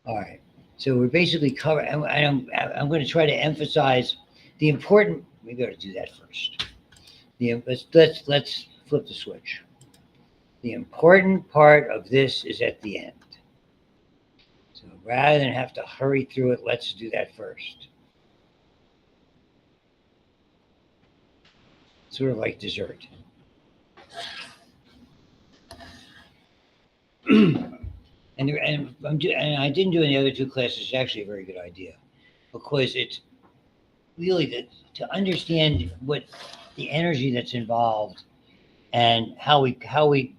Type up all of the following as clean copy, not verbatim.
All right. So we're basically covering, I'm going to try to emphasize the important. We got to do that first. Let's flip the switch. The important part of this is at the end. So rather than have to hurry through it, let's do that first. Sort of like dessert. And I didn't do any other two classes. It's actually a very good idea because it's really to understand what the energy that's involved and how we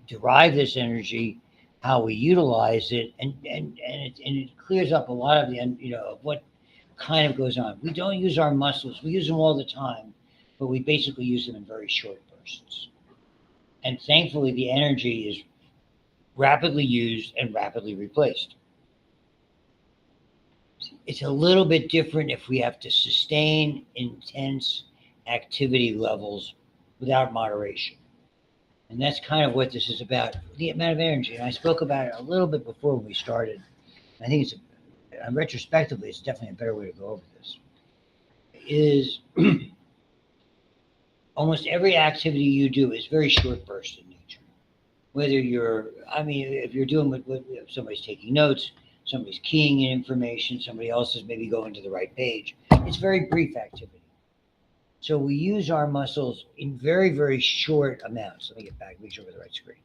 derive this energy, how we utilize it, and it clears up a lot of the of what kind of goes on. We don't use our muscles; we use them all the time, but we basically use them in very short bursts. And thankfully, the energy is rapidly used and rapidly replaced. It's a little bit different if we have to sustain intense activity levels without moderation. And that's kind of what this is about, the amount of energy. And I spoke about it a little bit before when we started. I think retrospectively, it's definitely a better way to go over this. Is almost every activity you do is very short bursts in nature. Whether if you're doing if somebody's taking notes, somebody's keying in information, somebody else is maybe going to the right page. It's very brief activity. So we use our muscles in very, very short amounts. Let me get back, make sure we're the right screen.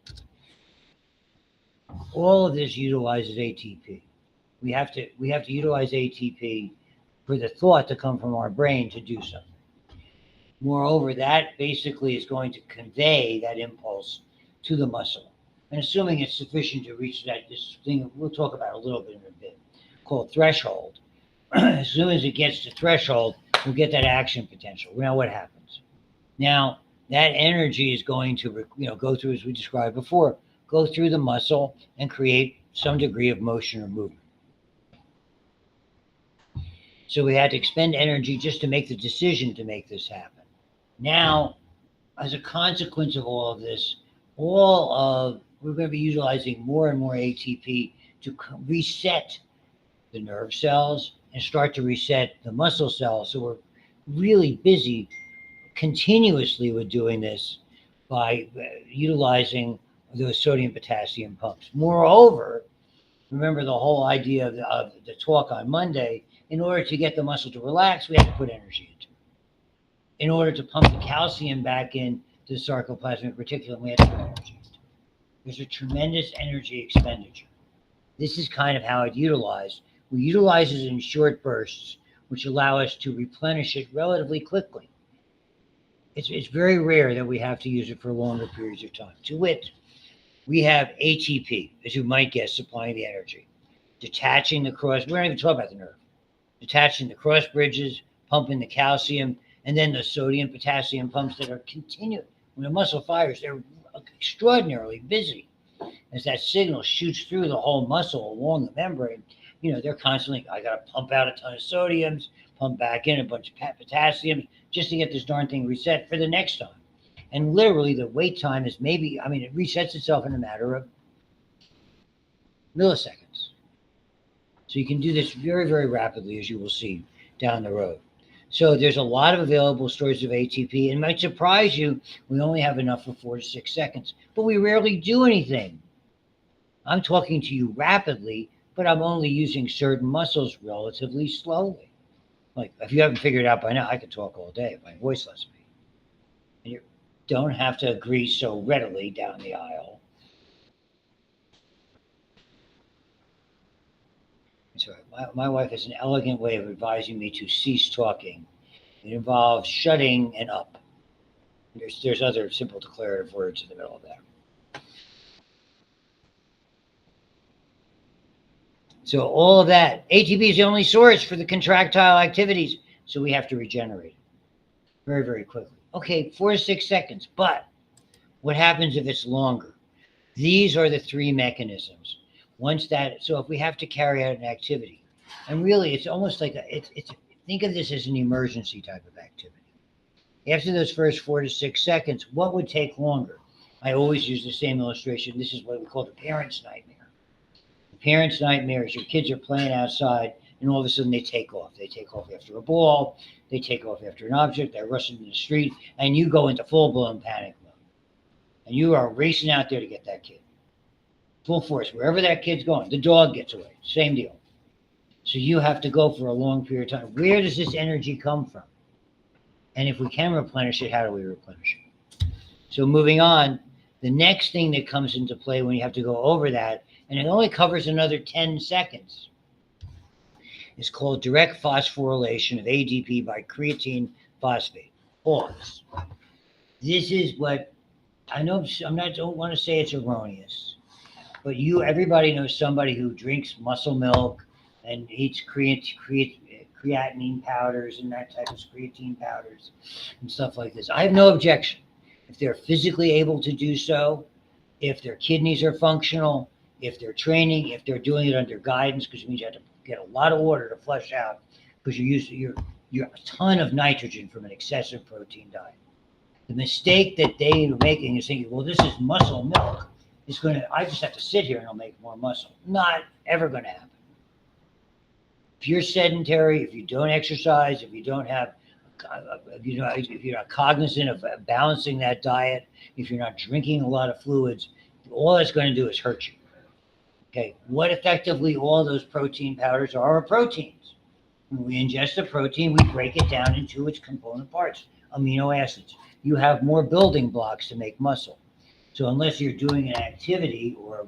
All of this utilizes ATP. We have to utilize ATP for the thought to come from our brain to do something. Moreover, that basically is going to convey that impulse to the muscle. And assuming it's sufficient to reach this thing we'll talk about a little bit in a bit, called threshold. As soon as it gets to threshold, we'll get that action potential. Now what happens? Now that energy is going to go through, as we described before, go through the muscle and create some degree of motion or movement. So we had to expend energy just to make the decision to make this happen. Now, as a consequence of all of this, we're going to be utilizing more and more ATP to reset the nerve cells and start to reset the muscle cells. So we're really busy continuously with doing this by utilizing those sodium potassium pumps. Moreover, remember the whole idea of the talk on Monday, in order to get the muscle to relax, we have to put energy into it. In order to pump the calcium back in to the sarcoplasmic reticulum, we have to put energy into it. There's a tremendous energy expenditure. This is kind of how it's utilized. We utilize it in short bursts, which allow us to replenish it relatively quickly. It's very rare that we have to use it for longer periods of time. To wit, we have ATP, as you might guess, supplying the energy, detaching the cross. We're not even talking about the nerve. Detaching the cross bridges, pumping the calcium, and then the sodium potassium pumps that are continued. When the muscle fires, they're extraordinarily busy. As that signal shoots through the whole muscle along the membrane, they're constantly, I got to pump out a ton of sodiums, pump back in a bunch of potassiums just to get this darn thing reset for the next time. And literally, the wait time is it resets itself in a matter of milliseconds. So you can do this very, very rapidly, as you will see down the road. So there's a lot of available stores of ATP. It might surprise you, we only have enough for 4 to 6 seconds, but we rarely do anything. I'm talking to you rapidly, but I'm only using certain muscles relatively slowly. Like, if you haven't figured it out by now, I could talk all day if my voice lets me. And you don't have to agree so readily down the aisle. Sorry, my wife has an elegant way of advising me to cease talking. It involves shutting and up. There's other simple declarative words in the middle of that. So all of that, ATP is the only source for the contractile activities, so we have to regenerate it very, very quickly. Okay, 4 to 6 seconds, but what happens if it's longer? These are the three mechanisms. So if we have to carry out an activity, and really it's almost like think of this as an emergency type of activity. After those first 4 to 6 seconds, what would take longer? I always use the same illustration. This is what we call the parent's nightmare. The parents' nightmares. Your kids are playing outside, and all of a sudden they take off. They take off after a ball. They take off after an object. They're rushing in the street, and you go into full-blown panic mode. And you are racing out there to get that kid. Full force, wherever that kid's going. The dog gets away. Same deal. So you have to go for a long period of time. Where does this energy come from? And if we can replenish it, how do we replenish it? So moving on, the next thing that comes into play when you have to go over that, and it only covers another 10 seconds, is called direct phosphorylation of ADP by creatine phosphate. Pause. This is what I know. Don't want to say it's erroneous, but everybody knows somebody who drinks muscle milk and eats creatinine powders and that type of creatine powders and stuff like this. I have no objection if they're physically able to do so, if their kidneys are functional, if they're training, if they're doing it under guidance, because it means you have to get a lot of water to flush out because you're a ton of nitrogen from an excessive protein diet. The mistake that they are making is thinking, well, this is muscle milk. I just have to sit here and I'll make more muscle. Not ever going to happen. If you're sedentary, if you don't exercise, if you don't have, if you're not cognizant of balancing that diet, if you're not drinking a lot of fluids, all that's going to do is hurt you. Okay, what effectively all those protein powders are proteins. When we ingest a protein, we break it down into its component parts, amino acids. You have more building blocks to make muscle. So unless you're doing an activity or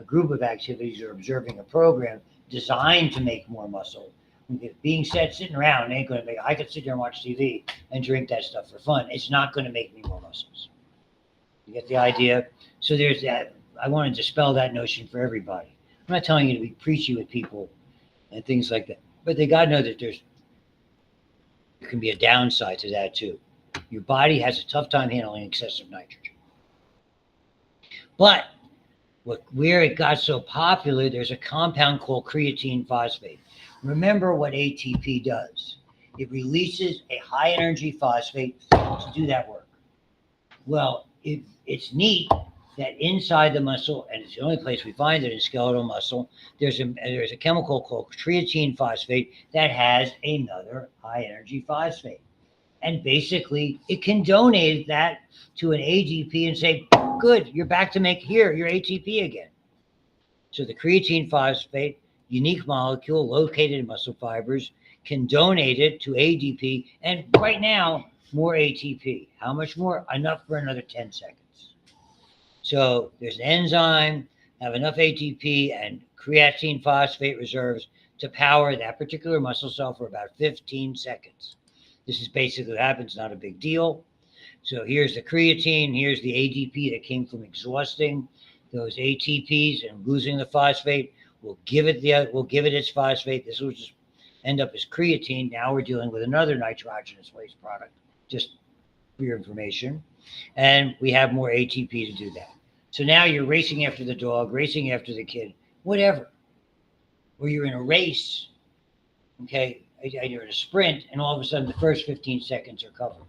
a group of activities or observing a program designed to make more muscle, sitting around ain't going to make. I could sit there and watch TV and drink that stuff for fun. It's not going to make me more muscles. You get the idea? So there's that. I want to dispel that notion for everybody. I'm not telling you to be preachy with people and things like that, but they got to know that there can be a downside to that too. Your body has a tough time handling excessive nitrogen. But where it got so popular, there's a compound called creatine phosphate. Remember what ATP does. It releases a high energy phosphate to do that work. Well, it's neat that inside the muscle, and it's the only place we find it in skeletal muscle, there's a chemical called creatine phosphate that has another high energy phosphate. And basically, it can donate that to an ADP and say, good, you're back to make your ATP again. So the creatine phosphate, unique molecule located in muscle fibers, can donate it to ADP, and right now, more ATP. How much more? Enough for another 10 seconds. So there's an enzyme, have enough ATP and creatine phosphate reserves to power that particular muscle cell for about 15 seconds. This is basically what happens, not a big deal. So here's the creatine, here's the ADP that came from exhausting those ATPs and losing the phosphate. We'll give it its phosphate. This will just end up as creatine. Now we're dealing with another nitrogenous waste product, just for your information. And we have more ATP to do that. So now you're racing after the dog, racing after the kid, whatever. Or you're in a race, okay, and you're in a sprint, and all of a sudden the first 15 seconds are covered.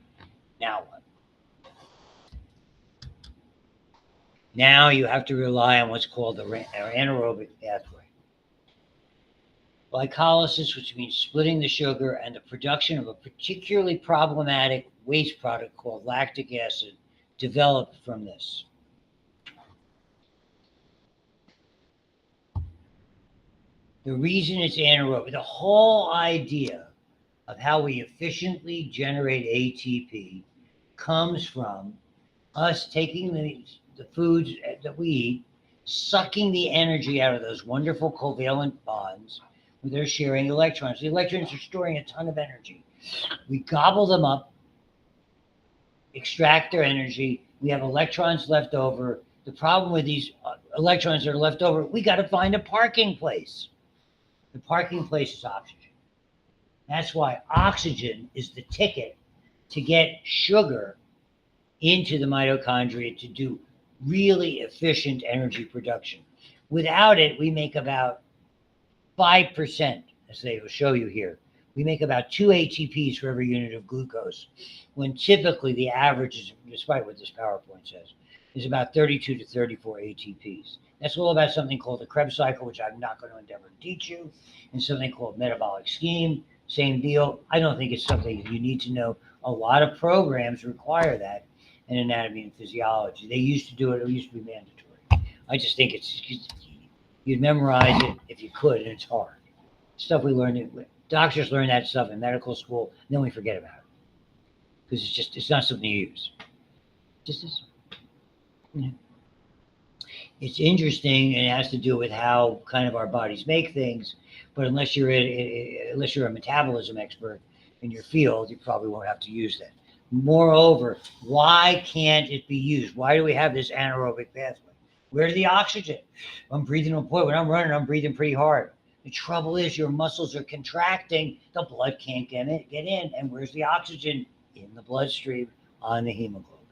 Now what? Now you have to rely on what's called the anaerobic pathway. Glycolysis, which means splitting the sugar, and the production of a particularly problematic waste product called lactic acid developed from this. The reason it's anaerobic, the whole idea of how we efficiently generate ATP comes from us taking the foods that we eat, sucking the energy out of those wonderful covalent bonds where they're sharing electrons. The electrons are storing a ton of energy. We gobble them up, extract their energy. We have electrons left over. The problem with these electrons that are left over, we got to find a parking place. The parking place is oxygen. That's why oxygen is the ticket to get sugar into the mitochondria to do really efficient energy production. Without it, we make about 5%, as they will show you here. We make about 2 ATPs for every unit of glucose, when typically the average is, despite what this PowerPoint says, is about 32 to 34 ATPs. That's all about something called the Krebs cycle, which I'm not going to endeavor to teach you, and something called metabolic scheme. Same deal. I don't think it's something you need to know. A lot of programs require that in anatomy and physiology. They used to do it. It used to be mandatory. I just think you'd memorize it if you could, and it's hard. Stuff we learned. Doctors learn that stuff in medical school, and then we forget about it because it's not something you use. Just is. You know. It's interesting, and it has to do with how kind of our bodies make things. But unless you're a metabolism expert in your field, you probably won't have to use that. Moreover, why can't it be used? Why do we have this anaerobic pathway? Where's the oxygen? I'm breathing on point. When I'm running, I'm breathing pretty hard. The trouble is your muscles are contracting. The blood can't get in. And where's the oxygen? In the bloodstream on the hemoglobin.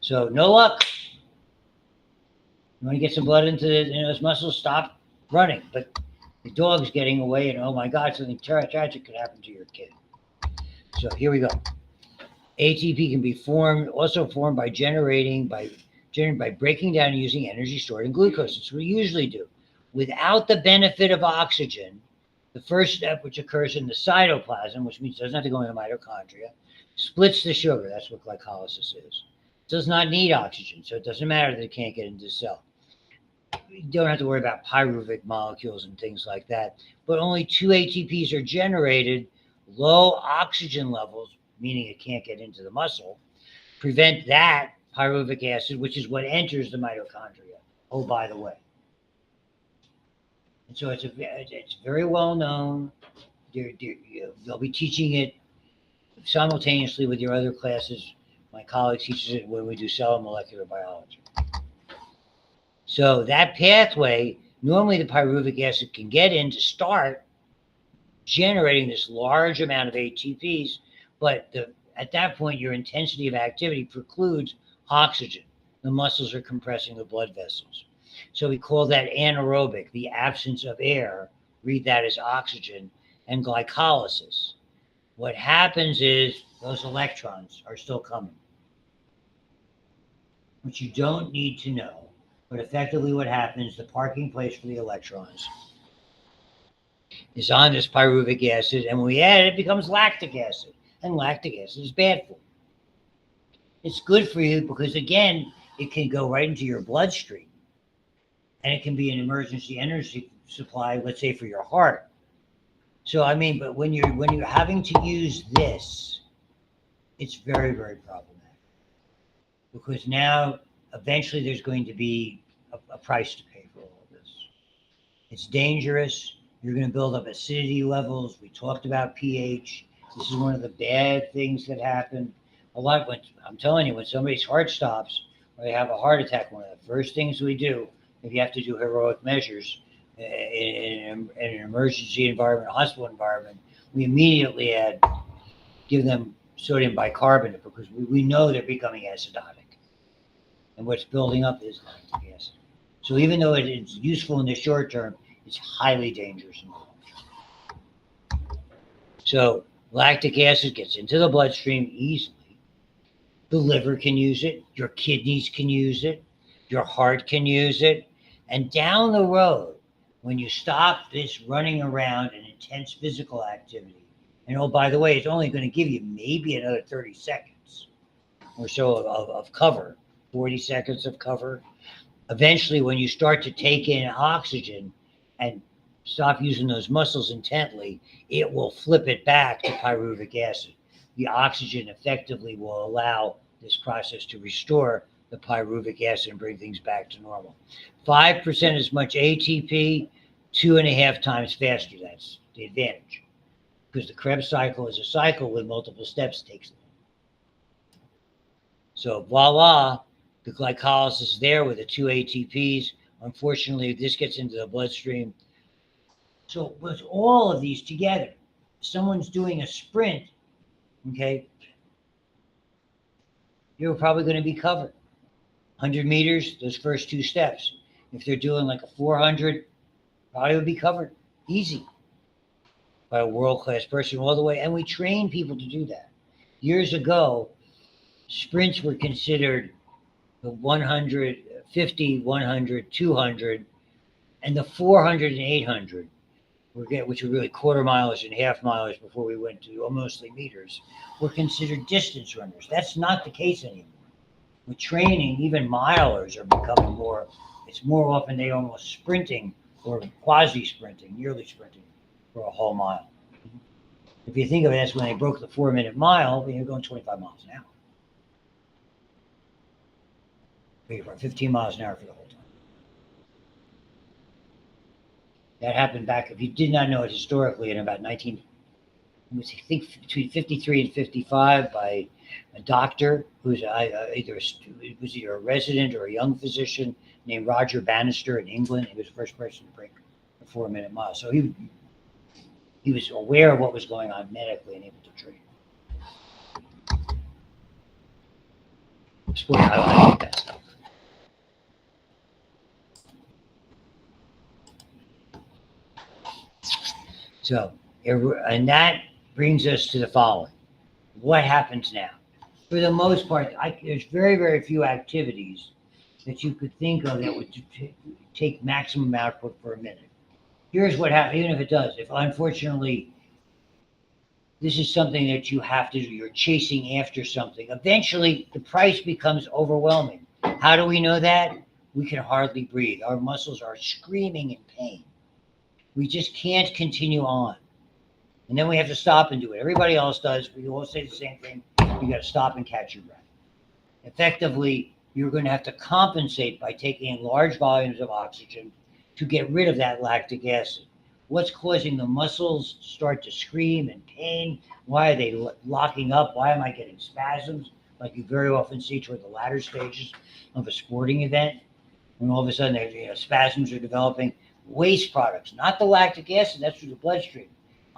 So no luck. You want to get some blood into those muscles, stop running. But the dog's getting away, and oh my God, something tragic could happen to your kid. So here we go. ATP can be also formed by generating by breaking down and using energy stored in glucose. That's what we usually do. Without the benefit of oxygen, the first step, which occurs in the cytoplasm, which means it doesn't have to go in the mitochondria, splits the sugar. That's what glycolysis is. It does not need oxygen, so it doesn't matter that it can't get into the cell. You don't have to worry about pyruvic molecules and things like that, but only 2 ATPs are generated. Low oxygen levels, meaning it can't get into the muscle, prevent that pyruvic acid, which is what enters the mitochondria. Oh, by the way. And so it's very well known. They'll be teaching it simultaneously with your other classes. My colleague teaches it when we do cell and molecular biology. So that pathway, normally the pyruvic acid can get in to start generating this large amount of ATPs, but at that point, your intensity of activity precludes oxygen. The muscles are compressing the blood vessels. So we call that anaerobic, the absence of air. Read that as oxygen and glycolysis. What happens is those electrons are still coming. What you don't need to know, but effectively what happens, the parking place for the electrons is on this pyruvic acid, and when we add it, it becomes lactic acid, and lactic acid is bad for you. It's good for you because, again, it can go right into your bloodstream, and it can be an emergency energy supply, let's say, for your heart. So, I mean, but when you're having to use this, it's very, very problematic because now eventually there's going to be a price to pay for all of this. It's dangerous. You're going to build up acidity levels. We talked about pH. This is one of the bad things that happen. I'm telling you, when somebody's heart stops or they have a heart attack, one of the first things we do, if you have to do heroic measures in an emergency environment, a hospital environment, we immediately give them sodium bicarbonate because we know they're becoming acidotic. And what's building up is lactic acid. So even though it's useful in the short term, it's highly dangerous in the long term. So lactic acid gets into the bloodstream easily. The liver can use it. Your kidneys can use it. Your heart can use it. And down the road, when you stop this running around and intense physical activity, and oh, by the way, it's only going to give you maybe another 30 seconds or so of cover, 40 seconds of cover. Eventually, when you start to take in oxygen and stop using those muscles intently, it will flip it back to pyruvic acid. The oxygen effectively will allow this process to restore the pyruvic acid and bring things back to normal. 5% as much ATP, 2.5 times faster. That's the advantage. Because the Krebs cycle is a cycle with multiple steps takes them. So voila, the glycolysis is there with the 2 ATPs. Unfortunately, this gets into the bloodstream. So with all of these together, someone's doing a sprint, okay, you're probably going to be covered. 100 meters, those first 2 steps. If they're doing like a 400, probably would be covered easy by a world-class person all the way. And we train people to do that. Years ago, sprints were considered the 100 50, 100, 200, and the 400 and 800, which were really quarter miles and half miles before we went to mostly meters, were considered distance runners. That's not the case anymore. With training, even milers are becoming more, it's more often they almost sprinting or quasi-sprinting, nearly sprinting for a whole mile. If you think of it, that's when they broke the 4-minute mile, you're going 25 miles an hour. You're 15 miles an hour for the whole time. That happened back, if you did not know it historically, in about I think between 53 and 55 by a doctor who's either a resident or a young physician named Roger Bannister in England. He was the first person to break the 4-minute mile. So he was aware of what was going on medically and able to treat. Sport, I like that stuff. So, and that brings us to the following. What happens now? For the most part, there's very, very few activities that you could think of that would take maximum output for a minute. Here's what happens, even if it does. If unfortunately, this is something that you have to do, you're chasing after something, eventually the price becomes overwhelming. How do we know that? We can hardly breathe. Our muscles are screaming in pain. We just can't continue on. And then we have to stop and do what everybody else does. We all say the same thing. You got to stop and catch your breath. Effectively, you're going to have to compensate by taking in large volumes of oxygen to get rid of that lactic acid. What's causing the muscles to start to scream in pain? Why are they locking up? Why am I getting spasms? Like you very often see toward the latter stages of a sporting event, when all of a sudden spasms are developing. Waste products, not the lactic acid, that's through the bloodstream.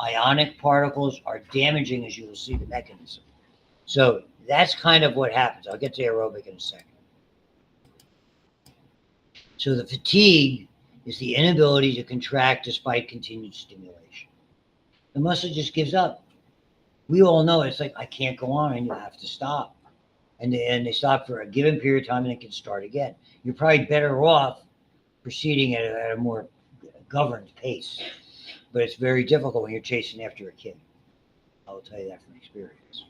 Ionic particles are damaging, as you will see, the mechanism. So that's kind of what happens. I'll get to aerobic in a second. So the fatigue is the inability to contract despite continued stimulation. The muscle just gives up. We all know it's like, I can't go on, and you have to stop. And they stop for a given period of time, and they can start again. You're probably better off proceeding at a more governed pace. But it's very difficult when you're chasing after a kid. I will tell you that from experience.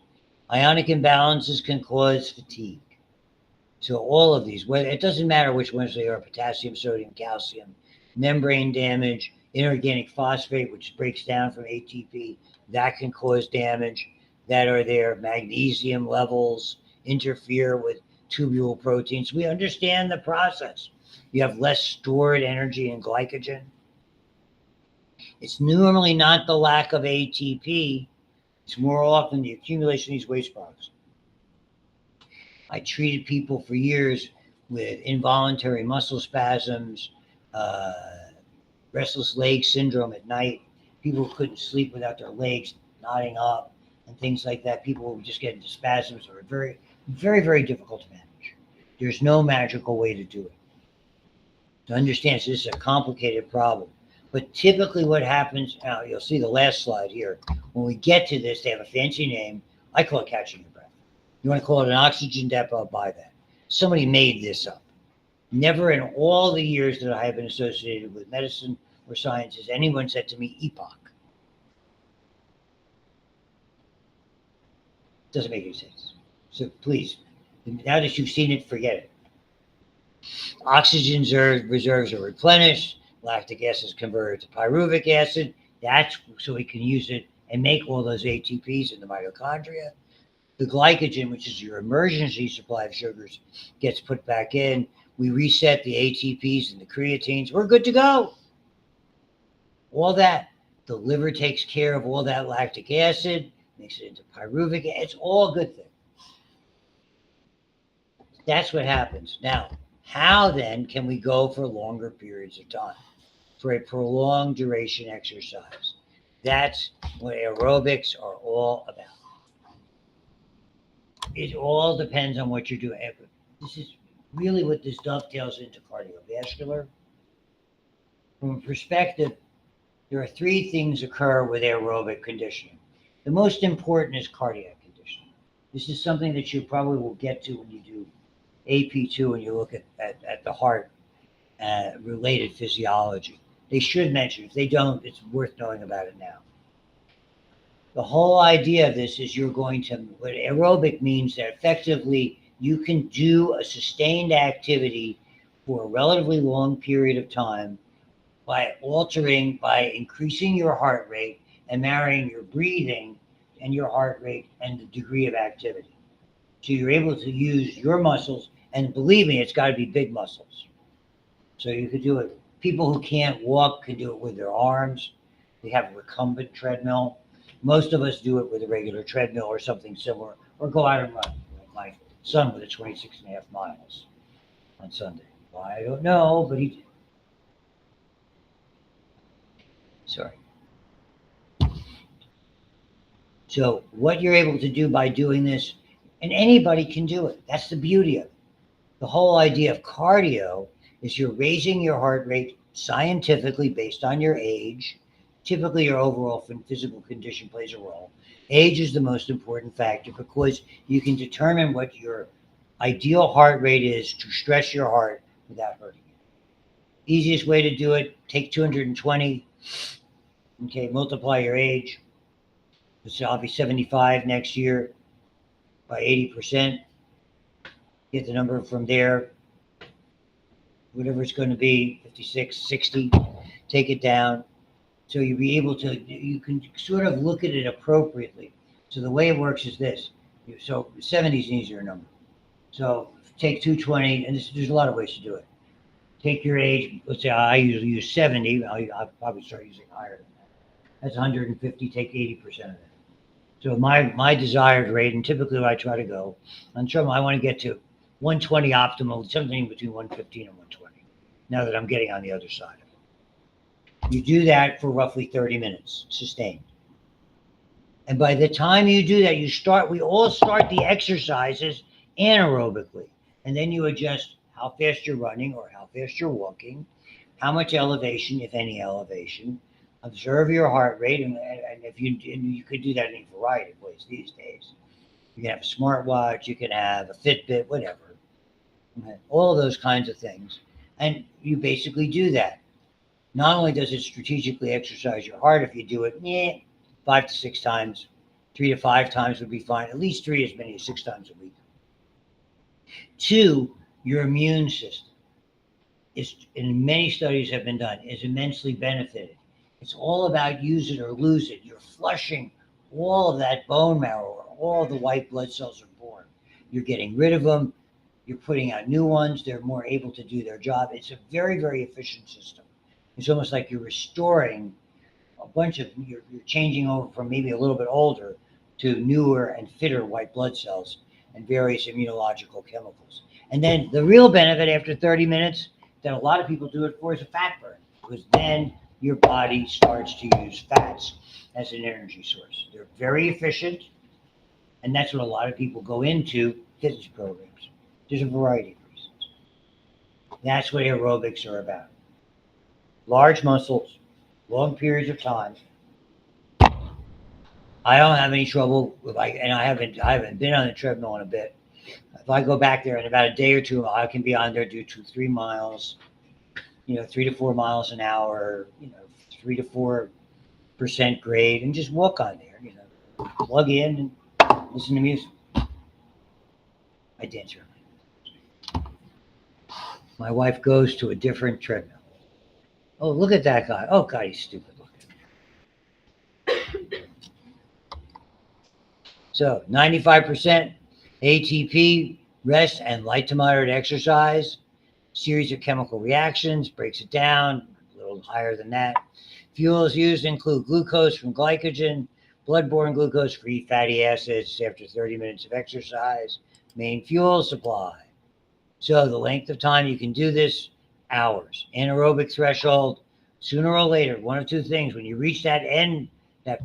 Ionic imbalances can cause fatigue. So all of these, it doesn't matter which ones they are, potassium, sodium, calcium, membrane damage, inorganic phosphate, which breaks down from ATP, that can cause damage that are there. Magnesium levels interfere with tubule proteins. We understand the process. You have less stored energy in glycogen. It's normally not the lack of ATP. It's more often the accumulation of these waste products. I treated people for years with involuntary muscle spasms, restless leg syndrome at night. People who couldn't sleep without their legs knotting up and things like that. People who just get into spasms that are very, very, very difficult to manage. There's no magical way to do it. To understand, so this is a complicated problem. But typically what happens, now you'll see the last slide here. When we get to this, they have a fancy name. I call it catching your breath. You want to call it an oxygen depot, buy that. Somebody made this up. Never in all the years that I have been associated with medicine or science has anyone said to me, epoch. Doesn't make any sense. So please, now that you've seen it, forget it. Oxygen reserves are replenished. Lactic acid is converted to pyruvic acid. That's so we can use it and make all those ATPs in the mitochondria. The glycogen, which is your emergency supply of sugars, gets put back in. We reset the ATPs and the creatines. We're good to go. All that. The liver takes care of all that lactic acid, makes it into pyruvic acid. It's all a good thing. That's what happens. Now, how then can we go for longer periods of time? For a prolonged duration exercise. That's what aerobics are all about. It all depends on what you're doing. This is really what this dovetails into cardiovascular. From a perspective, there are three things occur with aerobic conditioning. The most important is cardiac conditioning. This is something that you probably will get to when you do AP2 when you look at the heart related physiology. They should mention. If they don't, it's worth knowing about it now. The whole idea of this is you're going to, what aerobic means that effectively you can do a sustained activity for a relatively long period of time by increasing your heart rate and marrying your breathing and your heart rate and the degree of activity. So you're able to use your muscles, and believe me, it's got to be big muscles. So you could do it. People who can't walk can do it with their arms. They have a recumbent treadmill. Most of us do it with a regular treadmill or something similar, or go out and run. Like my son with a 26.5 miles on Sunday. Why, I don't know, but he did. Sorry. So what you're able to do by doing this, and anybody can do it. That's the beauty of it. The whole idea of cardio is you're raising your heart rate scientifically based on your age. Typically, your overall physical condition plays a role. Age is the most important factor because you can determine what your ideal heart rate is to stress your heart without hurting it. Easiest way to do it, take 220, okay, multiply your age. So I'll be 75 next year by 80%. Get the number from there, whatever it's going to be, 56, 60, take it down. So you'll be able to, you can sort of look at it appropriately. So the way it works is this. So 70 is an easier number. So take 220, and there's a lot of ways to do it. Take your age, let's say I usually use 70, I'll probably start using higher than that. That's 150, take 80% of that. So my desired rate, and typically what I try to go, on treadmill, I want to get to 120 optimal, something between 115 and 120, now that I'm getting on the other side of it. You do that for roughly 30 minutes, sustained. And by the time you do that, we all start the exercises anaerobically. And then you adjust how fast you're running or how fast you're walking, how much elevation, if any elevation. Observe your heart rate, and if you could do that in a variety of ways these days. You can have a smartwatch, you can have a Fitbit, whatever. Okay. All of those kinds of things. And you basically do that. Not only does it strategically exercise your heart if you do it 5 to 6 times, 3 to 5 times would be fine, at least 3 as many as 6 times a week. 2, your immune system is, and many studies have been done, is immensely benefited. It's all about use it or lose it. You're flushing all of that bone marrow, all the white blood cells are born. You're getting rid of them. You're putting out new ones. They're more able to do their job. It's a very, very efficient system. It's almost like you're restoring a bunch of, you're changing over from maybe a little bit older to newer and fitter white blood cells and various immunological chemicals. And then the real benefit after 30 minutes that a lot of people do it for is a fat burn, because then your body starts to use fats as an energy source. They're very efficient, and that's what a lot of people go into fitness programs. There's a variety of reasons. That's what aerobics are about. Large muscles, long periods of time. I don't have any trouble with and I haven't been on the treadmill in a bit. If I go back there in about a day or two, I can be on there, do 2-3 miles, 3 to 4 miles an hour, 3 to 4% grade, and just walk on there, plug in and listen to music. I dance around. My wife goes to a different treadmill. Oh, look at that guy. Oh, God, he's stupid looking. So 95% ATP, rest, and light to moderate exercise. Series of chemical reactions, breaks it down, a little higher than that. Fuels used include glucose from glycogen, blood-borne glucose, free fatty acids after 30 minutes of exercise, main fuel supply. So the length of time you can do this, hours. Anaerobic threshold, sooner or later, one of two things. When you reach that end, that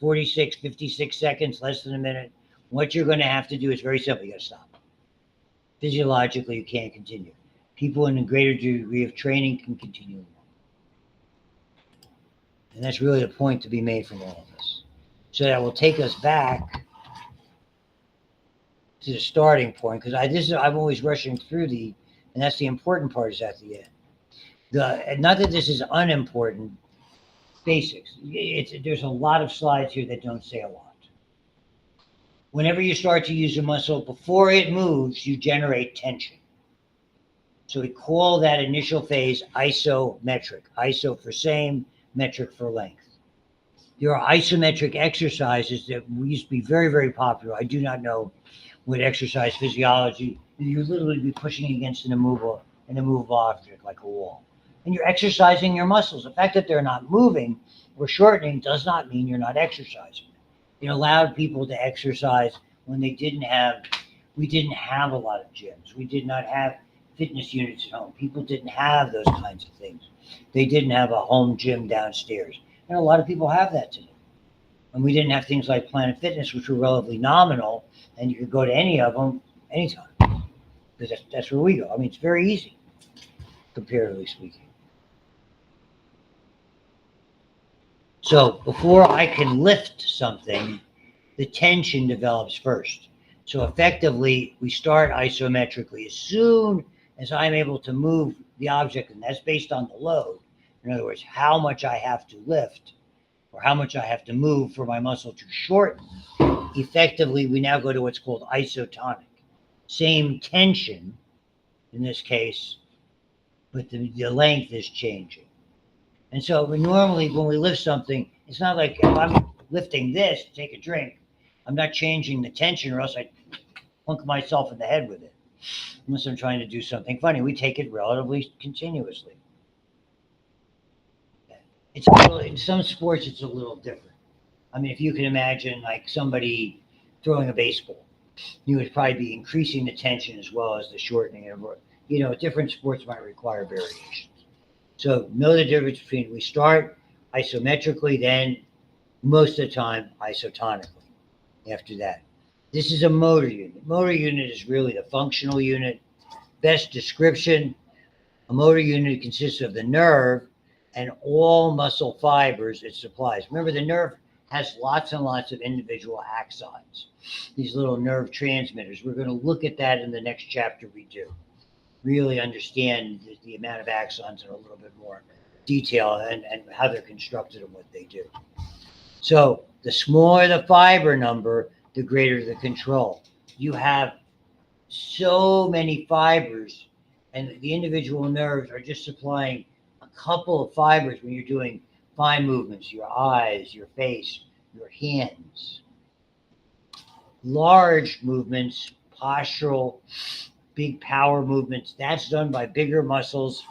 46, 56 seconds, less than a minute, what you're going to have to do is very simple. You got to stop. Physiologically, you can't continue. People in a greater degree of training can continue. And that's really the point to be made from all of this. So that will take us back to the starting point, because I'm always rushing through and that's the important part is at the end. Not that this is unimportant, basics. There's a lot of slides here that don't say a lot. Whenever you start to use a muscle, before it moves, you generate tension. So we call that initial phase isometric. Iso for same, metric for length. There are isometric exercises that used to be very, very popular. I do not know what exercise physiology. You literally be pushing against an immovable object like a wall. And you're exercising your muscles. The fact that they're not moving or shortening does not mean you're not exercising. It allowed people to exercise when we didn't have a lot of gyms. We did not have fitness units at home. People didn't have those kinds of things. They didn't have a home gym downstairs. And a lot of people have that today. And we didn't have things like Planet Fitness, which were relatively nominal, and you could go to any of them anytime. Because that's where we go. I mean, it's very easy, comparatively speaking. So before I can lift something, the tension develops first. So effectively, we start isometrically. As soon as I'm able to move the object, and that's based on the load, in other words, how much I have to lift or how much I have to move for my muscle to shorten, effectively, we now go to what's called isotonic. Same tension in this case, but the length is changing. And so normally when we lift something, it's not like if I'm lifting this, take a drink, I'm not changing the tension or else I plunk myself in the head with it. Unless I'm trying to do something funny. We take it relatively continuously. In some sports, it's a little different. I mean, if you can imagine like somebody throwing a baseball, you would probably be increasing the tension as well as the shortening. Different sports might require variations. So know the difference between we start isometrically, then most of the time isotonically after that. This is a motor unit. Motor unit is really the functional unit. Best description, a motor unit consists of the nerve and all muscle fibers it supplies. Remember, the nerve has lots and lots of individual axons, these little nerve transmitters. We're going to look at that in the next chapter we do. Really understand the amount of axons in a little bit more detail and how they're constructed and what they do. So the smaller the fiber number, the greater the control. You have so many fibers, and the individual nerves are just supplying a couple of fibers when you're doing fine movements, your eyes, your face, your hands. Large movements, postural, big power movements, that's done by bigger muscles,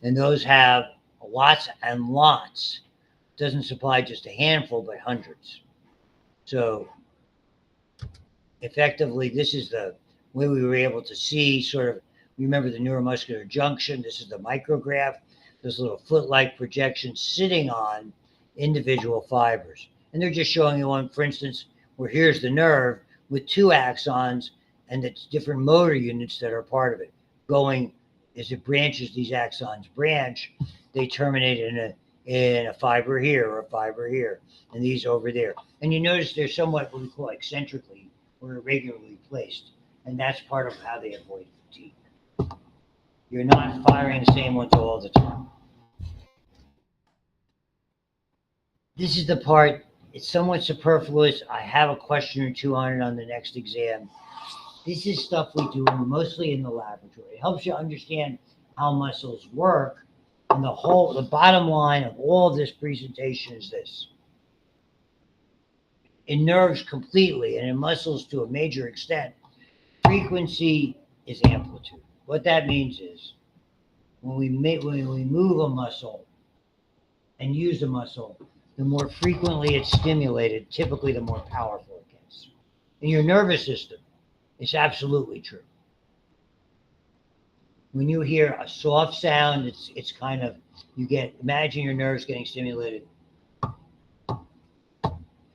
and those have lots and lots. It doesn't supply just a handful, but hundreds. So effectively, this is the way we were able to see sort of, remember the neuromuscular junction, this is the micrograph, those little foot-like projections sitting on individual fibers. And they're just showing you one, for instance, where here's the nerve with two axons and it's different motor units that are part of it. Going, as it branches, these axons branch, they terminate in a fiber here or a fiber here, and these over there. And you notice they're somewhat what we call eccentrically or irregularly placed. And that's part of how they avoid fatigue. You're not firing the same ones all the time. This is the part, it's somewhat superfluous. I have a question or two on it on the next exam. This is stuff we do mostly in the laboratory. It helps you understand how muscles work. And the bottom line of all of this presentation is this. In nerves completely and in muscles to a major extent, frequency is amplitude. What that means is when we move a muscle and use a muscle, the more frequently it's stimulated, typically the more powerful it gets. In your nervous system, it's absolutely true. When you hear a soft sound, it's kind of, imagine your nerves getting stimulated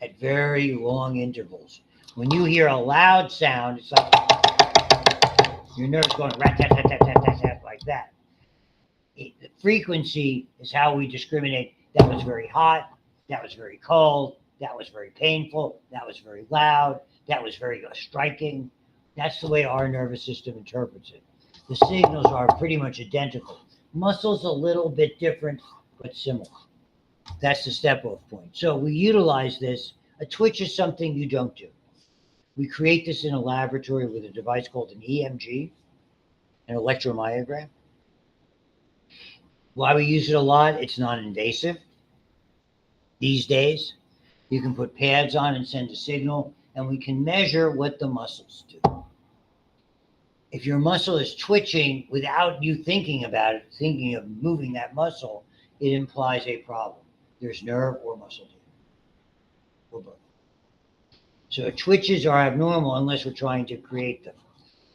at very long intervals. When you hear a loud sound, it's like your nerves going rat-tat-tat-tat-tat-tat like that. The frequency is how we discriminate. That was very hot. That was very cold. That was very painful. That was very loud. That was very striking. That's the way our nervous system interprets it. The signals are pretty much identical. Muscle's a little bit different, but similar. That's the step-off point. So we utilize this. A twitch is something you don't do. We create this in a laboratory with a device called an EMG, an electromyogram. Why we use it a lot? It's non-invasive. These days, you can put pads on and send a signal, and we can measure what the muscles do. If your muscle is twitching without you thinking about it, thinking of moving that muscle, it implies a problem. There's nerve or muscle damage, or both. So twitches are abnormal unless we're trying to create them.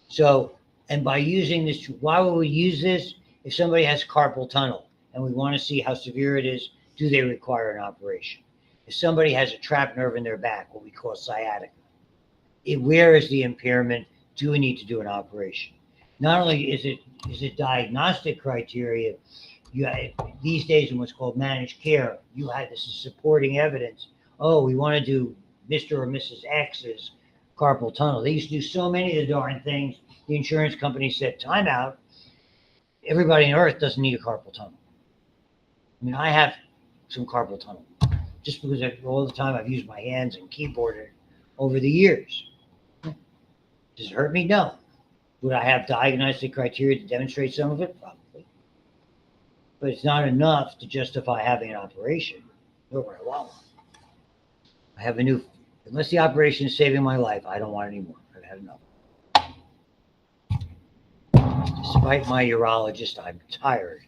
So, and by using this, why would we use this? If somebody has carpal tunnel and we want to see how severe it is, do they require an operation? If somebody has a trapped nerve in their back, what we call sciatica, where is the impairment? Do we need to do an operation? Not only is it diagnostic criteria, these days in what's called managed care, this is supporting evidence. Oh, we want to do Mr. or Mrs. X's carpal tunnel. They used to do so many of the darn things. The insurance company said, time out. Everybody on earth doesn't need a carpal tunnel. I mean, I have some carpal tunnel just because all the time I've used my hands and keyboarded over the years. Does it hurt me? No. Would I have diagnostic criteria to demonstrate some of it? Probably. But it's not enough to justify having an operation. Nor would I want one. I have unless the operation is saving my life, I don't want any more. I've had enough. Despite my urologist, I'm tired.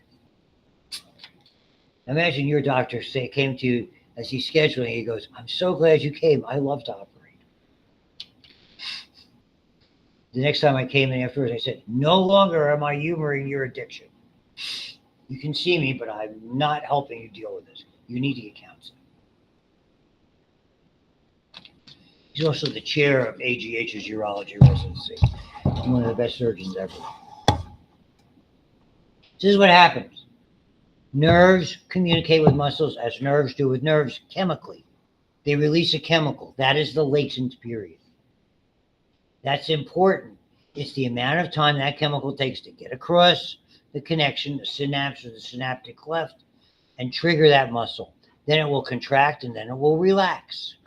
Imagine your doctor came to you as he's scheduling, he goes, I'm so glad you came. I love to operate. The next time I came in afterwards, I said, no longer am I humoring your addiction. You can see me, but I'm not helping you deal with this. You need to get counseling. He's also the chair of AGH's urology residency. He's one of the best surgeons ever. This is what happens. Nerves communicate with muscles as nerves do with nerves chemically. They release a chemical. That is the latent period. That's important. It's the amount of time that chemical takes to get across the connection, the synapse or the synaptic cleft, and trigger that muscle. Then it will contract and then it will relax.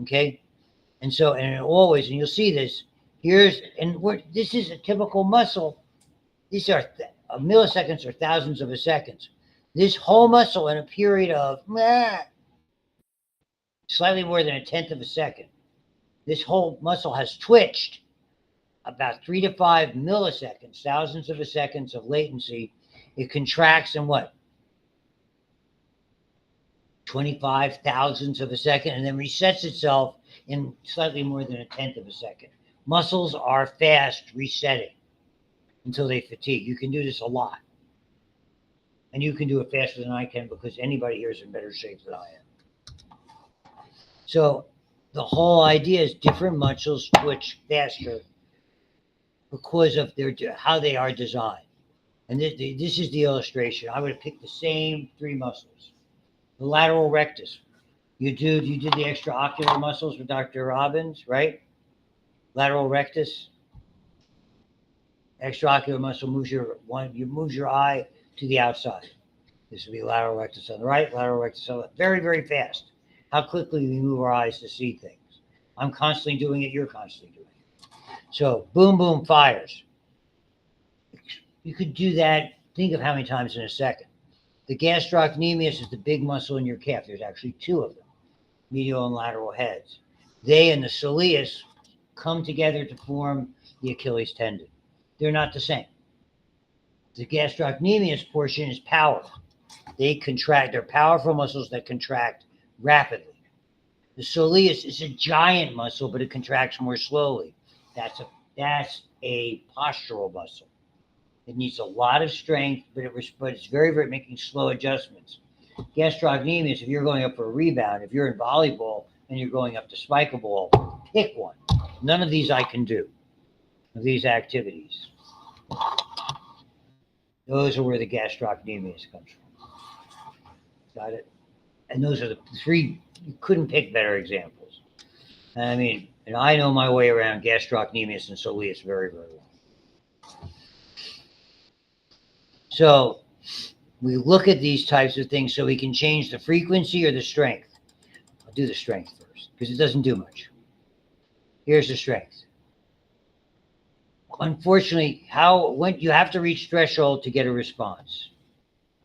Okay? And you'll see this, this is a typical muscle. These are milliseconds or thousands of a second. This whole muscle in a period of slightly more than 1/10 of a second. This whole muscle has twitched about 3 to 5 milliseconds, thousands of a seconds of latency. It contracts in 25 thousandths of a second and then resets itself in slightly more than 1/10 of a second. Muscles are fast resetting until they fatigue. You can do this a lot. And you can do it faster than I can because anybody here is in better shape than I am. So the whole idea is different muscles twitch faster because of how they are designed. And this is the illustration. I would have picked the same 3 muscles. The lateral rectus. You did the extraocular muscles with Dr. Robbins, right? Lateral rectus. Extraocular muscle moves your eye to the outside. This would be lateral rectus on the right, lateral rectus on the left. Very, very fast. How quickly we move our eyes to see things. I'm constantly doing it. You're constantly doing it. So boom, boom, fires. You could do that. Think of how many times in a second. The gastrocnemius is the big muscle in your calf. There's actually 2 of them, medial and lateral heads. They and the soleus come together to form the Achilles tendon. They're not the same. The gastrocnemius portion is power. They contract. They're powerful muscles that contract rapidly. The soleus is a giant muscle, but it contracts more slowly. That's a postural muscle. It needs a lot of strength, but it's very, very making slow adjustments. Gastrocnemius, if you're going up for a rebound, if you're in volleyball and you're going up to spike a ball, pick one. None of these I can do, of these activities. Those are where the gastrocnemius comes from. Got it? And those are the 3, you couldn't pick better examples. I mean, And I know my way around gastrocnemius and soleus very, very well. So we look at these types of things so we can change the frequency or the strength. I'll do the strength first because it doesn't do much. Here's the strength. Unfortunately, when you have to reach threshold to get a response.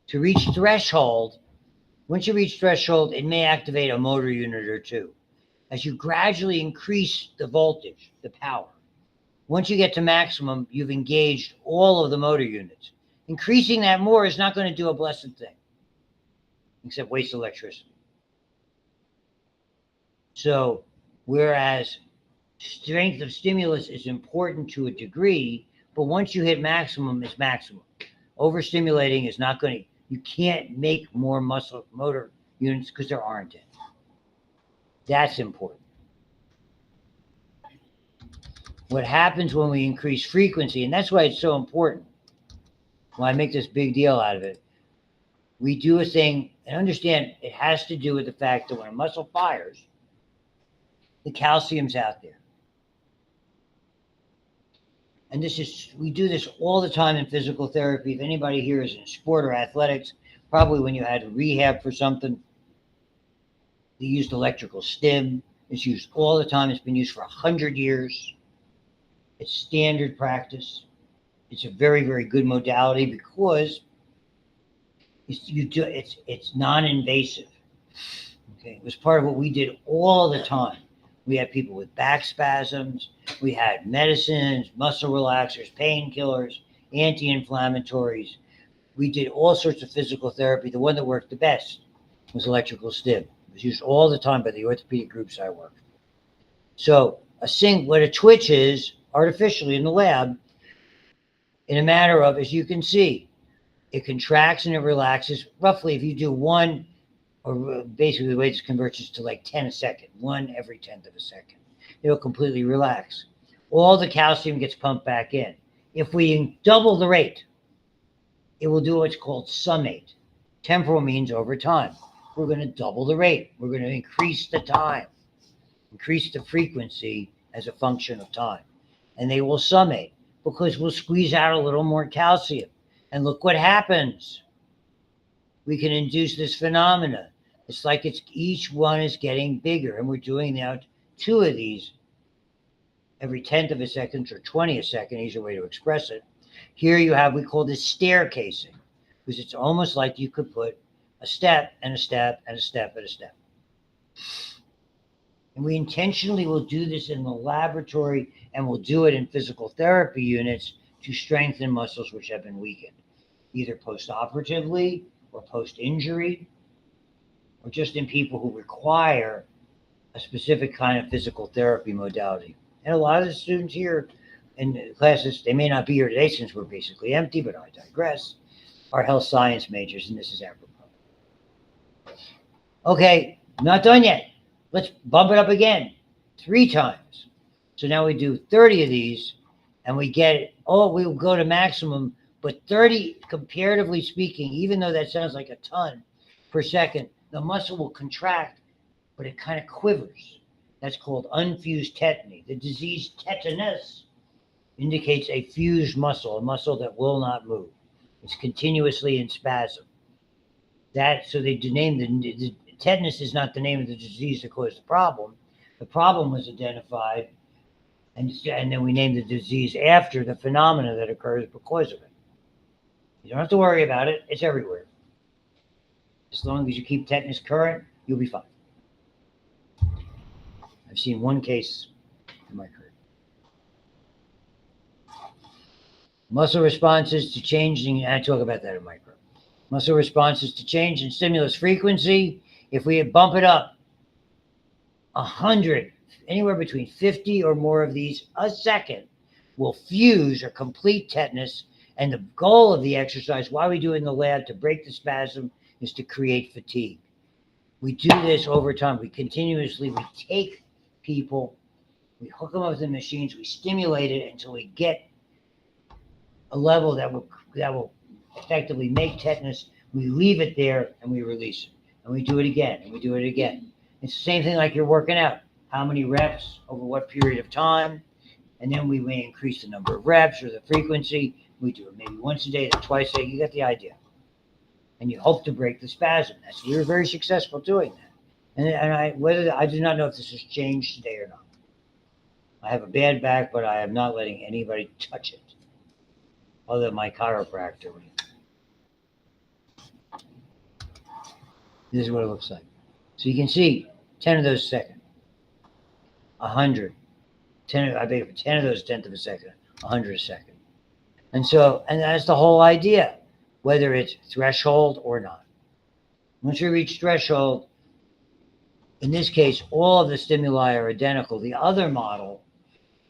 To reach threshold, once you reach threshold, it may activate a motor unit or two. As you gradually increase the voltage, the power, once you get to maximum, you've engaged all of the motor units. Increasing that more is not going to do a blessed thing, except waste electricity. So, whereas strength of stimulus is important to a degree, but once you hit maximum, it's maximum. Overstimulating is not going to, you can't make more motor units because there aren't any. That's important. What happens when we increase frequency, and that's why it's so important, why I make this big deal out of it, we do a thing, and understand it has to do with the fact that when a muscle fires, the calcium's out there. And we do this all the time in physical therapy. If anybody here is in sport or athletics, probably when you had rehab for something, they used electrical stim. It's used all the time. It's been used for 100 years. It's standard practice. It's a very, very good modality because it's non-invasive. Okay, it was part of what we did all the time. We had people with back spasms. We had medicines, muscle relaxers, painkillers, anti-inflammatories. We did all sorts of physical therapy. The one that worked the best was electrical stim. It was used all the time by the orthopedic groups I worked. So what a twitch is artificially in the lab, in a matter of, as you can see, it contracts and it relaxes. Roughly, if you do one, or basically the way this converts is to like 10 a second, one every 10th of a second, it'll completely relax. All the calcium gets pumped back in. If we double the rate, it will do what's called summate. Temporal means over time. We're going to double the rate. We're going to increase the time, increase the frequency as a function of time. And they will summate because we'll squeeze out a little more calcium. And look what happens. We can induce this phenomena. It's like each one is getting bigger. And we're doing now 2 of these every 10th of a second or 20 a second, easier way to express it. Here you have, we call this staircasing, because it's almost like you could put a step and a step and a step and a step. And we intentionally will do this in the laboratory, and we'll do it in physical therapy units to strengthen muscles which have been weakened, either post-operatively or post-injury, or just in people who require a specific kind of physical therapy modality. And a lot of the students here in the classes, they may not be here today since we're basically empty, but I digress, are health science majors, and this is apropos. Okay, not done yet. Let's bump it up again 3 times. So now we do 30 of these, and we get it. Oh, we'll go to maximum, but 30, comparatively speaking, even though that sounds like a ton per second, the muscle will contract, but it kind of quivers. That's called unfused tetany. The disease tetanus indicates a fused muscle, a muscle that will not move. It's continuously in spasm. So they named the tetanus is not the name of the disease that caused the problem. The problem was identified, and then we named the disease after the phenomena that occurs because of it. You don't have to worry about it. It's everywhere. As long as you keep tetanus current, you'll be fine. I've seen 1 case in my career. Muscle responses to changing, I talk about that in micro. Muscle responses to change in stimulus frequency. If we bump it up 100, anywhere between 50 or more of these a second, will fuse or complete tetanus. And the goal of the exercise, why we do it in the lab to break the spasm, is to create fatigue. We do this over time. We take people, we hook them up with the machines, we stimulate it until we get a level that will effectively make tetanus. We leave it there and we release it. And we do it again and we do it again. It's the same thing like you're working out. how many reps over what period of time, and then we may increase the number of reps or the frequency. We do it maybe once a day, then twice a day. You get the idea. And you hope to break the spasm. We were very successful doing that. And I do not know if this has changed today or not. I have a bad back, but I am not letting anybody touch it, other than my chiropractor. This is what it looks like. So you can see 10 of those a second, 100, 10 of those 10th of a second, 100 a second. And that's the whole idea, whether it's threshold or not. Once you reach threshold, in this case, all of the stimuli are identical. The other model,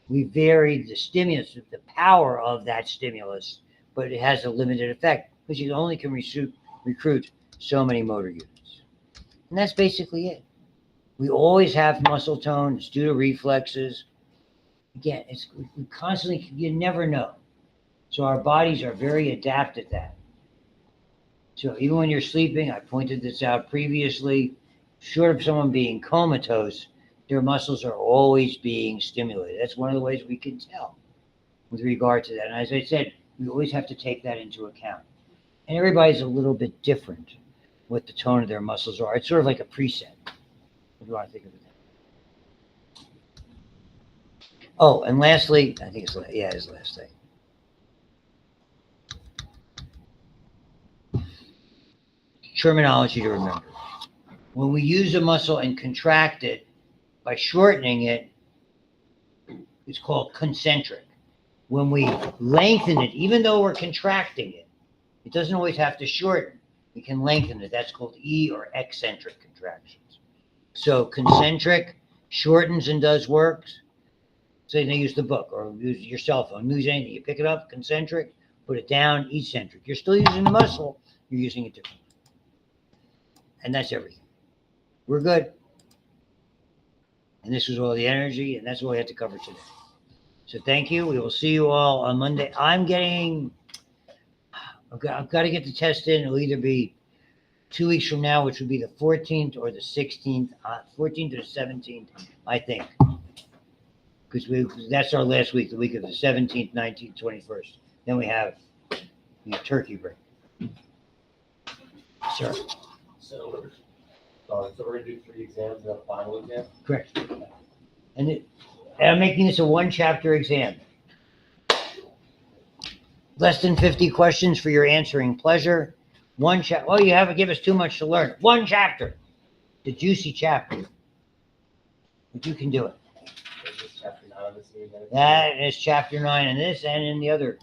we varied the stimulus, the power of that stimulus, but it has a limited effect because you only can recruit so many motor units. And that's basically it. We always have muscle tone. It's due to reflexes. Again, we constantly, you never know. So our bodies are very adept at that. So even when you're sleeping, I pointed this out previously, short of someone being comatose, their muscles are always being stimulated. That's one of the ways we can tell with regard to that. And as I said, we always have to take that into account. And everybody's a little bit different what the tone of their muscles are. It's sort of like a preset, if you want to think of it. Oh, and lastly, I think it's the last thing. Terminology to remember. When we use a muscle and contract it by shortening it, it's called concentric. When we lengthen it, even though we're contracting it, it doesn't always have to shorten. We can lengthen it. That's called E or eccentric contractions. So concentric shortens and does works. Say they use the book or use your cell phone. Use anything. You pick it up, concentric, put it down, eccentric. You're still using the muscle. You're using it differently. And that's everything. We're good. And this was all the energy, and that's all we had to cover today. So thank you. We will see you all on Monday. I've got to get the test in. It'll either be 2 weeks from now, which would be the 14th or the 16th, 14th or 17th, I think. Because that's our last week, the week of the 17th, 19th, 21st. Then we have turkey break. Sir. So we're going to do 3 exams and a final exam? Correct. And I'm making this a 1-chapter exam. Less than 50 questions for your answering pleasure. 1 chapter. Oh, you haven't given us too much to learn. 1 chapter. The juicy chapter. But you can do it. Is this chapter 9 on this meeting? That is chapter 9 in this and in the other,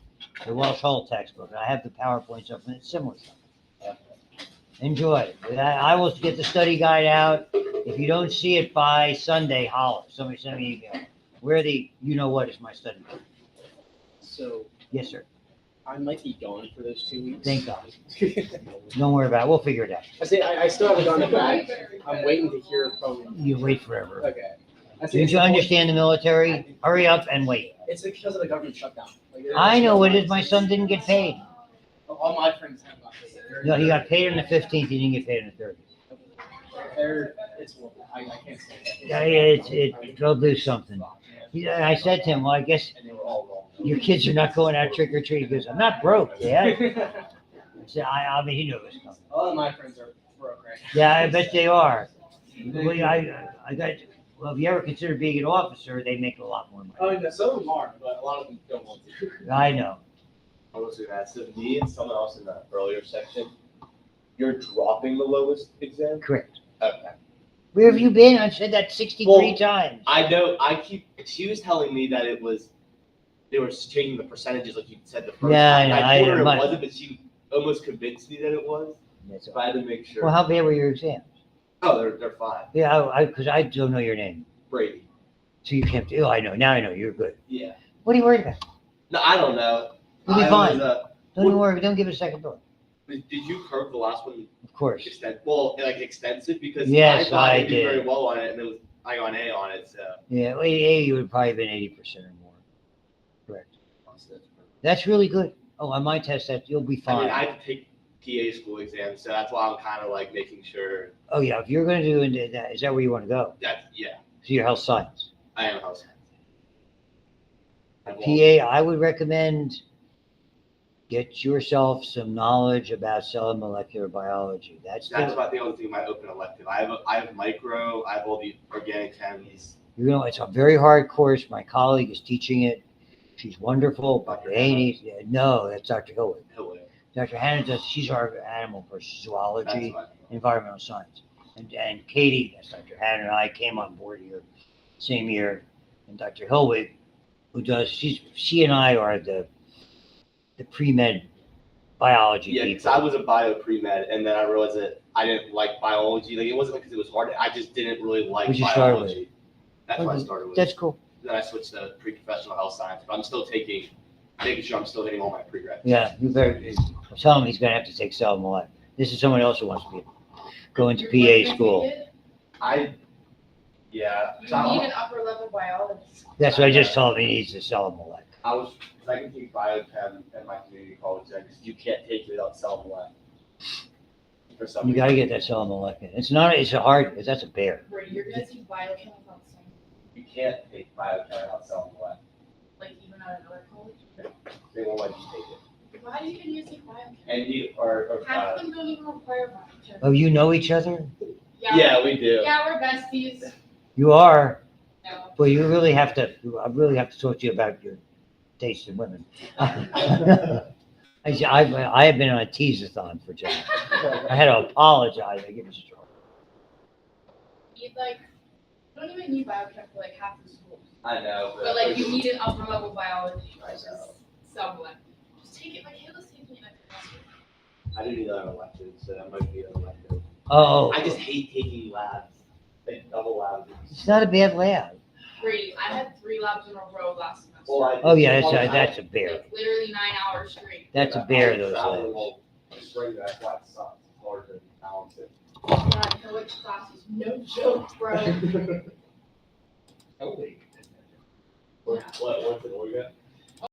the Welsh Hull textbook. I have the PowerPoints up and it's similar stuff. Enjoy. I will get the study guide out. If you don't see it by Sunday, holler. Somebody send me an email. Where what is my study guide? So Yes, sir. I might be gone for those 2 weeks. Thank God. Don't worry about it. We'll figure it out. I still haven't gone back. I'm waiting to hear from. You wait forever. Okay. Did you understand the military? Hurry up and wait. It's because of the government shutdown. I know it is. My son didn't get paid. All my friends have got paid. No, he got paid on the 15th. He didn't get paid on the 30th. It's horrible. I can't say that. Yeah, they'll do something. I said to him, well, I guess And they were all wrong. your kids are not going out trick or treat. He goes, I'm not broke, Dad. I said, I mean, he knew it was coming. All of my friends are broke right now. Yeah, I bet they are. Well, if you ever consider being an officer, they make a lot more money. I mean, some of them are, but a lot of them don't want to. I know. I was going to ask, so me and someone else in the earlier section, you're dropping the lowest exam? Correct. Okay. Where have you been? I've said that 63 times. I know, she was telling me that they were changing the percentages like you said the first Yeah, time. I know, I told her I it know. wasn't, but she almost convinced me that it was. That's So all. I had to make sure. Well, how bad were your exams? Oh, they're fine. Yeah, because I don't know your name. Brady. So you can't, oh, I know. Now I know. You're good. Yeah. What are you worried about? No, I don't know. You'll be I fine. was, Don't even worry. Don't give it a second thought. did you curve the last one Of course. extensive? Because Yes, thought I I did very did. well on it, and I got an A on it. So Yeah, well, you would have probably been 80% or more. Correct. That's really good. Oh, on my test, you'll be I mean, fine. I had to take PA school exams, so that's why I'm kind of like making sure Oh, yeah. If you're going to do that, is that where you want to go? that, yeah. So you're health science. I am a house. PA, I would recommend get yourself some knowledge about cell and molecular biology. That's about the only thing my open elective. I have micro, I have all the organic chems. You know, it's a very hard course. My colleague is teaching it. She's wonderful. Dr. Dr. Haney, no, that's Dr. Hillwood. Hillwood. Dr. Hannah does, she's our animal person, zoology, That's environmental science. And Katie, that's Dr. Hannah, and I came on board here same year. And Dr. Hillwood, who does, she and I are the pre-med biology Yeah, because people. I was a bio pre-med, and then I realized that I didn't like biology. Like, it wasn't because it was hard. I just didn't really like What'd you start with? biology. That's what I started with. That's cool. Then I switched to pre-professional health science, but I'm still making sure I'm still hitting all my prereqs. Yeah, you better tell him he's gonna have to take cell and molecular. This is someone else who wants to go into PA school. Yeah. You need an upper level biologist. That's what I just told him, he needs to cell and molecular. Because I can take biochem at my community college, because you can't take it without cell molecular. For some You reason. gotta get that cell and molecular. It's a hard, that's a bear. Where you're gonna see biochem without some, You can't take biochem without cell molecular. like even at another college. They won't let you take it. Why do you even use like biochem? And Half of them don't even require biochem. Oh, you know each other? yeah, we do. Yeah, we're besties. You are, No. but I really have to talk to you about your taste in women. I have been on a tease-a-thon for John. I had to apologize. I give us a trouble. You don't even need biochem for like half the schools. I know. But like you need an upper level biology, I which is know. somewhat. Just take it. My kid was taking it like I do need an elective, so that might be an elective. Oh, I just hate taking labs, like double labs. it's not a bad lab. Brady, I had 3 labs in a row last semester. Oh, yeah, that's a bear. Like literally 9 hours straight. That's a bear, those labs. Spring, that's why it sucks. It's hard to balance it. God, no which class is no joke, bro. What's it, Oregon?